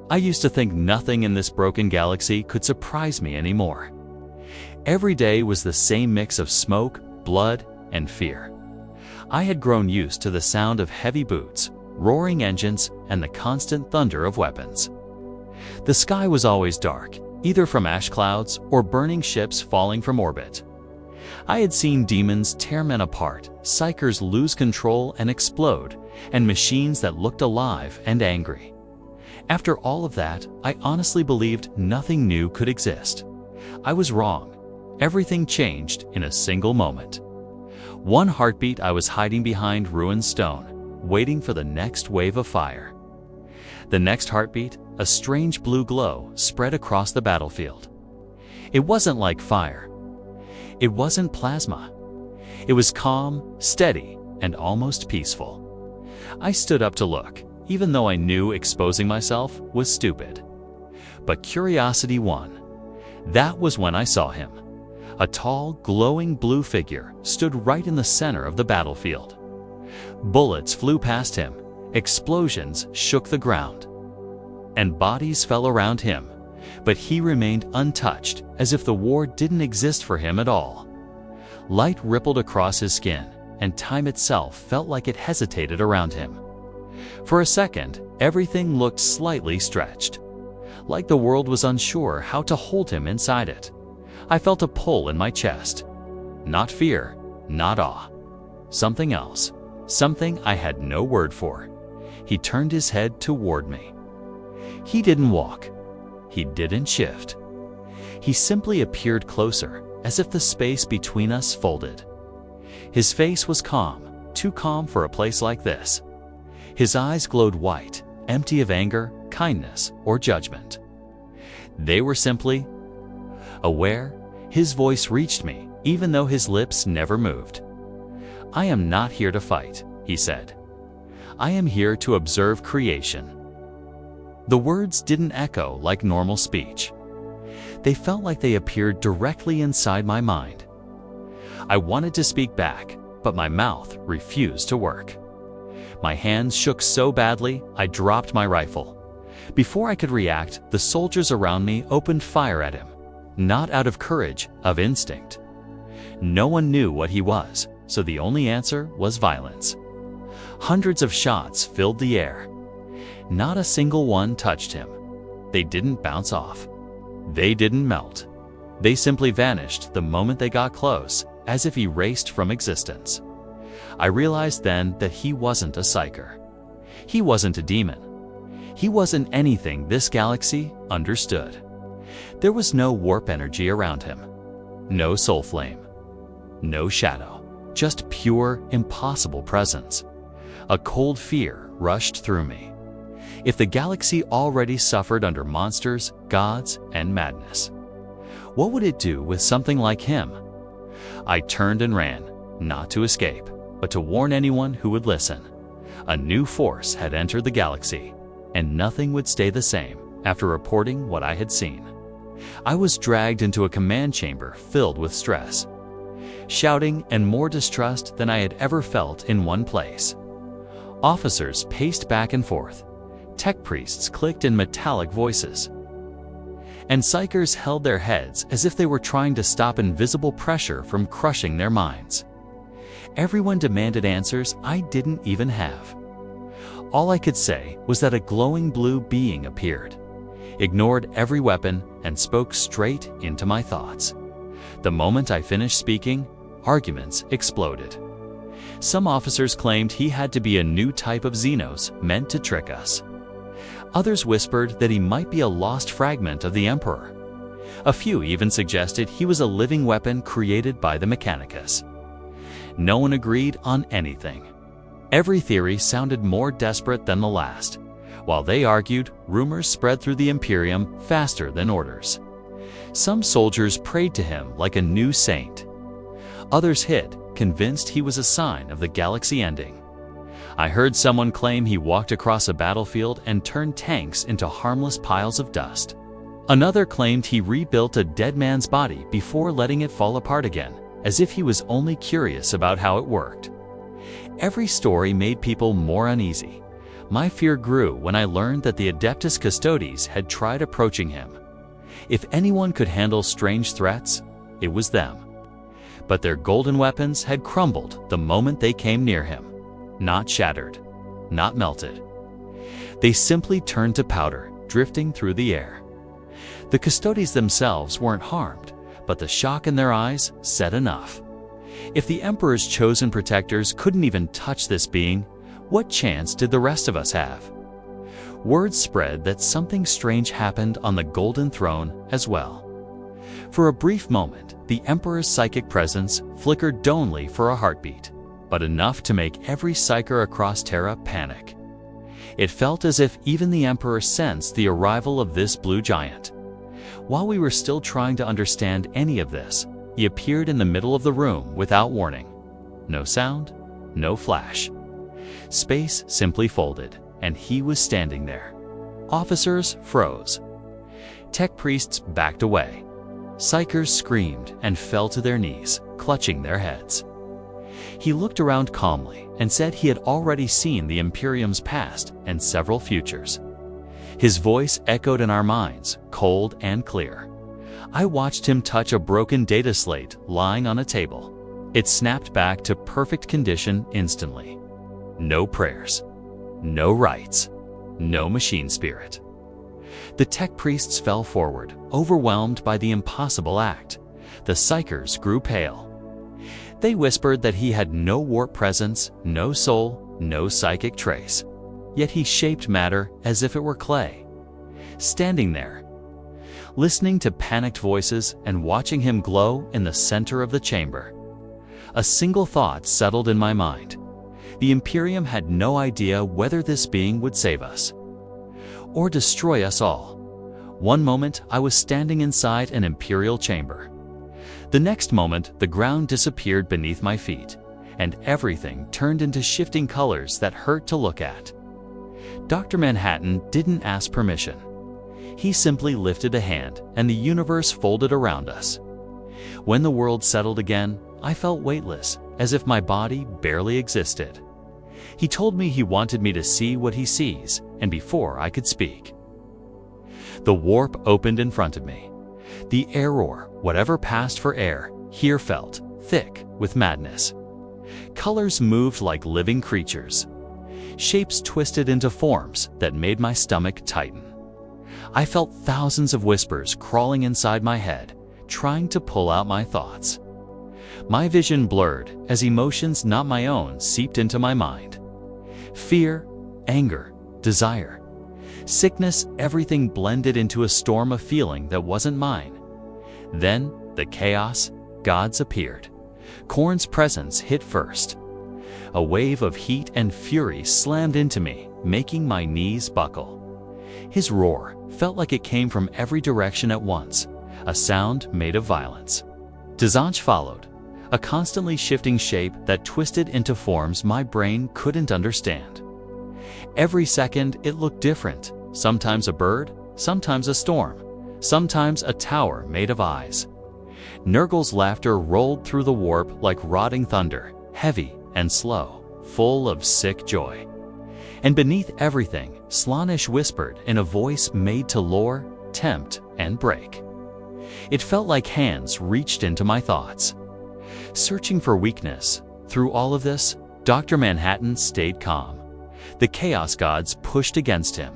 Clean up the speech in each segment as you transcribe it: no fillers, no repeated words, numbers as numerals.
I used to think nothing in this broken galaxy could surprise me anymore. Every day was the same mix of smoke, blood, and fear. I had grown used to the sound of heavy boots, roaring engines, and the constant thunder of weapons. The sky was always dark, either from ash clouds or burning ships falling from orbit. I had seen demons tear men apart, psychers lose control and explode, and machines that looked alive and angry. After all of that, I honestly believed nothing new could exist. I was wrong. Everything changed in a single moment. One heartbeat, I was hiding behind ruined stone, waiting for the next wave of fire. The next heartbeat, a strange blue glow spread across the battlefield. It wasn't like fire. It wasn't plasma. It was calm, steady, and almost peaceful. I stood up to look, even though I knew exposing myself was stupid. But curiosity won. That was when I saw him. A tall, glowing blue figure stood right in the center of the battlefield. Bullets flew past him, explosions shook the ground, and bodies fell around him, but he remained untouched, as if the war didn't exist for him at all. Light rippled across his skin, and time itself felt like it hesitated around him. For a second, everything looked slightly stretched, like the world was unsure how to hold him inside it. I felt a pull in my chest. Not fear, not awe. Something else. Something I had no word for. He turned his head toward me. He didn't walk. He didn't shift. He simply appeared closer, as if the space between us folded. His face was calm, too calm for a place like this. His eyes glowed white, empty of anger, kindness, or judgment. They were simply aware. His voice reached me, even though his lips never moved. "I am not here to fight," he said. "I am here to observe creation." The words didn't echo like normal speech. They felt like they appeared directly inside my mind. I wanted to speak back, but my mouth refused to work. My hands shook so badly, I dropped my rifle. Before I could react, the soldiers around me opened fire at him. Not out of courage, of instinct. No one knew what he was, so the only answer was violence. Hundreds of shots filled the air. Not a single one touched him. They didn't bounce off. They didn't melt. They simply vanished the moment they got close, as if erased from existence. I realized then that he wasn't a psyker. He wasn't a demon. He wasn't anything this galaxy understood. There was no warp energy around him. No soul flame. No shadow. Just pure, impossible presence. A cold fear rushed through me. If the galaxy already suffered under monsters, gods, and madness, what would it do with something like him? I turned and ran, not to escape, but to warn anyone who would listen. A new force had entered the galaxy, and nothing would stay the same after reporting what I had seen. I was dragged into a command chamber filled with stress, shouting, and more distrust than I had ever felt in one place. Officers paced back and forth. Tech priests clicked in metallic voices, and psychers held their heads as if they were trying to stop invisible pressure from crushing their minds. Everyone demanded answers I didn't even have. All I could say was that a glowing blue being appeared, ignored every weapon, and spoke straight into my thoughts. The moment I finished speaking, arguments exploded. Some officers claimed he had to be a new type of Xenos meant to trick us. Others whispered that he might be a lost fragment of the Emperor. A few even suggested he was a living weapon created by the Mechanicus. No one agreed on anything. Every theory sounded more desperate than the last. While they argued, rumors spread through the Imperium faster than orders. Some soldiers prayed to him like a new saint. Others hid, convinced he was a sign of the galaxy ending. I heard someone claim he walked across a battlefield and turned tanks into harmless piles of dust. Another claimed he rebuilt a dead man's body before letting it fall apart again, as if he was only curious about how it worked. Every story made people more uneasy, My fear grew when I learned that the Adeptus Custodes had tried approaching him. If anyone could handle strange threats, it was them. But their golden weapons had crumbled the moment they came near him. Not shattered, not melted. They simply turned to powder, drifting through the air. The Custodes themselves weren't harmed, but the shock in their eyes said enough. If the Emperor's chosen protectors couldn't even touch this being, what chance did the rest of us have? Word spread that something strange happened on the Golden Throne as well. For a brief moment, the Emperor's psychic presence flickered dullly for a heartbeat, but enough to make every psyker across Terra panic. It felt as if even the Emperor sensed the arrival of this blue giant. While we were still trying to understand any of this, he appeared in the middle of the room without warning. No sound, no flash. Space simply folded, and he was standing there. Officers froze. Tech priests backed away. Psykers screamed and fell to their knees, clutching their heads. He looked around calmly and said he had already seen the Imperium's past and several futures. His voice echoed in our minds, cold and clear. I watched him touch a broken data slate lying on a table. It snapped back to perfect condition instantly. No prayers, no rites, no machine spirit. The tech priests fell forward, overwhelmed by the impossible act. The psykers grew pale. They whispered that he had no warp presence, no soul, no psychic trace. Yet he shaped matter as if it were clay. Standing there, listening to panicked voices and watching him glow in the center of the chamber. A single thought settled in my mind. The Imperium had no idea whether this being would save us or destroy us all. One moment, I was standing inside an Imperial chamber. The next moment, the ground disappeared beneath my feet, and everything turned into shifting colors that hurt to look at. Dr. Manhattan didn't ask permission. He simply lifted a hand, and the universe folded around us. When the world settled again, I felt weightless, as if my body barely existed. He told me he wanted me to see what he sees, and before I could speak. The warp opened in front of me. The air roar, whatever passed for air, here felt thick with madness. Colors moved like living creatures. Shapes twisted into forms that made my stomach tighten. I felt thousands of whispers crawling inside my head, trying to pull out my thoughts. My vision blurred as emotions not my own seeped into my mind. Fear, anger, desire, sickness, everything blended into a storm of feeling that wasn't mine. Then, the chaos gods appeared. Khorne's presence hit first. A wave of heat and fury slammed into me, making my knees buckle. His roar felt like it came from every direction at once, a sound made of violence. Tizanch followed, a constantly shifting shape that twisted into forms my brain couldn't understand. Every second it looked different, sometimes a bird, sometimes a storm, sometimes a tower made of eyes. Nurgle's laughter rolled through the warp like rotting thunder, heavy and slow, full of sick joy. And beneath everything, Slaanesh whispered in a voice made to lure, tempt, and break. It felt like hands reached into my thoughts. Searching for weakness, through all of this, Dr. Manhattan stayed calm. The Chaos Gods pushed against him.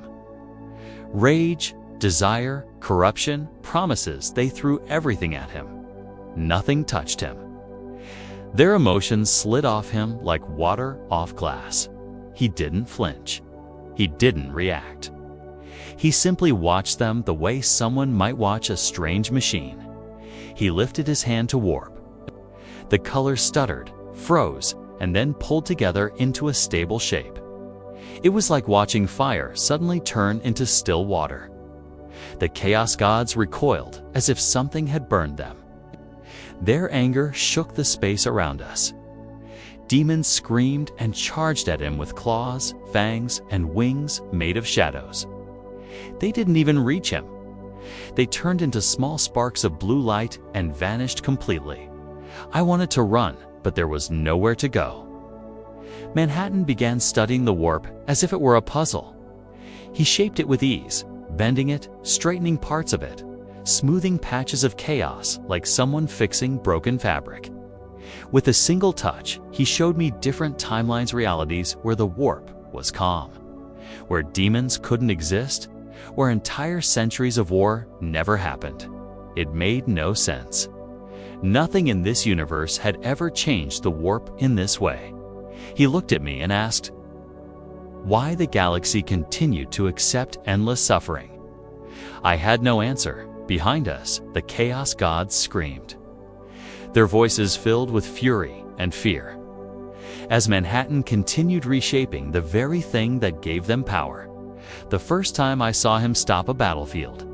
Rage, desire, corruption, promises, they threw everything at him. Nothing touched him. Their emotions slid off him like water off glass. He didn't flinch. He didn't react. He simply watched them the way someone might watch a strange machine. He lifted his hand to warp. The colors stuttered, froze, and then pulled together into a stable shape. It was like watching fire suddenly turn into still water. The Chaos Gods recoiled as if something had burned them. Their anger shook the space around us. Demons screamed and charged at him with claws, fangs, and wings made of shadows. They didn't even reach him. They turned into small sparks of blue light and vanished completely. I wanted to run, but there was nowhere to go. Manhattan began studying the warp as if it were a puzzle. He shaped it with ease, bending it, straightening parts of it, smoothing patches of chaos like someone fixing broken fabric. With a single touch, he showed me different timelines, realities where the warp was calm, where demons couldn't exist, where entire centuries of war never happened. It made no sense. Nothing in this universe had ever changed the warp in this way. He looked at me and asked, why the galaxy continued to accept endless suffering. I had no answer. Behind us, the chaos gods screamed, their voices filled with fury and fear. As Manhattan continued reshaping the very thing that gave them power, the first time I saw him stop a battlefield,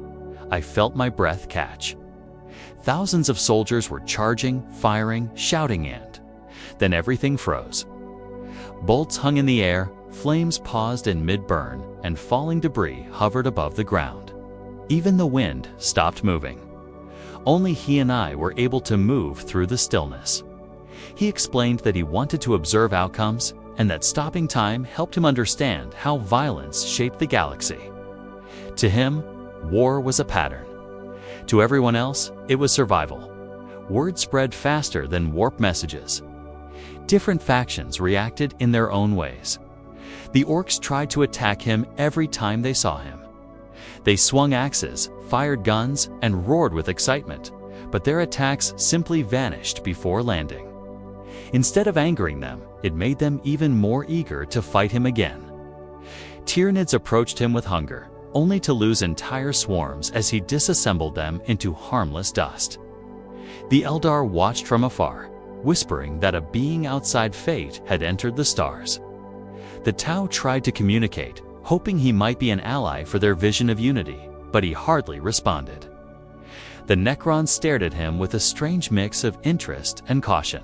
I felt my breath catch. Thousands of soldiers were charging, firing, shouting, and then everything froze. Bolts hung in the air, flames paused in mid-burn, and falling debris hovered above the ground. Even the wind stopped moving. Only he and I were able to move through the stillness. He explained that he wanted to observe outcomes and that stopping time helped him understand how violence shaped the galaxy. To him, war was a pattern. To everyone else, it was survival. Word spread faster than warp messages. Different factions reacted in their own ways. The Orks tried to attack him every time they saw him. They swung axes, fired guns, and roared with excitement, but their attacks simply vanished before landing. Instead of angering them, it made them even more eager to fight him again. Tyranids approached him with hunger, only to lose entire swarms as he disassembled them into harmless dust. The Eldar watched from afar, whispering that a being outside fate had entered the stars. The Tau tried to communicate, hoping he might be an ally for their vision of unity, but he hardly responded. The Necrons stared at him with a strange mix of interest and caution.